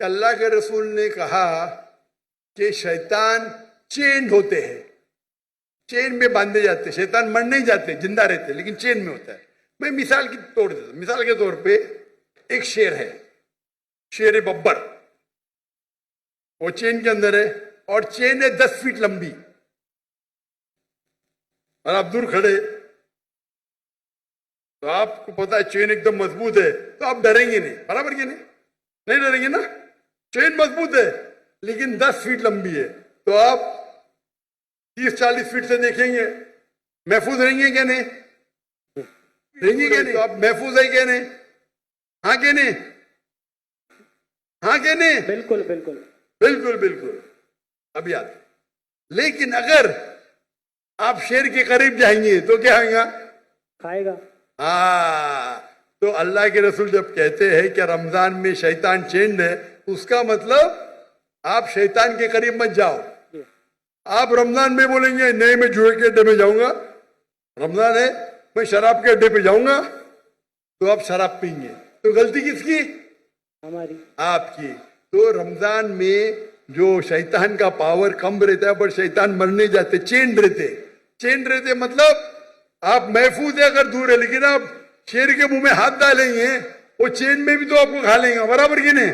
اللہ کے رسول نے کہا کہ شیطان چین ہوتے ہیں، چین میں باندھے جاتے، شیطان مر نہیں جاتے، زندہ رہتے، لیکن چین میں ہوتا ہے. میں مثال کی توڑ دیتا ہوں. مثال کے طور پہ ایک شیر ہے، شیر ببر، وہ چین کے اندر ہے اور چین ہے 10 فیٹ لمبی، اور آپ دور کھڑے تو آپ کو پتا ہے چین ایک دم مضبوط ہے، تو آپ ڈریں گے نہیں، برابر کہ نہیں ڈریں گے نا. چین مضبوط ہے لیکن 10 فیٹ لمبی ہے، تو آپ 30-40 فیٹ سے دیکھیں گے، محفوظ رہیں گے کہ نہیں؟ رہیں گے کہ نہیں؟ تو آپ محفوظ ہے کہ نہیں؟ ہاں کہ نہیں؟ ہاں کہ نہیں؟ بالکل بالکل بالکل بالکل. اب یاد. لیکن اگر آپ شیر کے قریب جائیں گے تو کیا ہوگا؟ کھائے گا. ہاں. تو اللہ کے رسول جب کہتے ہیں کہ رمضان میں شیطان چینڈ ہے، اس کا مطلب آپ شیطان کے قریب مت جاؤ. آپ رمضان میں بولیں گے نہیں میں جوئے کے اڈے میں جاؤں گا، رمضان ہے میں شراب کے اڈے پہ جاؤں گا، تو آپ شراب پئیں گے. تو غلطی کس کی؟ ہماری. آپ کی. تو رمضان میں جو شیطان کا پاور کم رہتا ہے، پر شیطان مر نہیں جاتے، چینڈ رہتے. چینڈ رہتے مطلب آپ محفوظ ہے اگر دور ہے، لیکن آپ شیر کے منہ میں ہاتھ ڈالیں گے وہ چین میں بھی تو آپ کو کھا لیں گے، برابر کی نہیں؟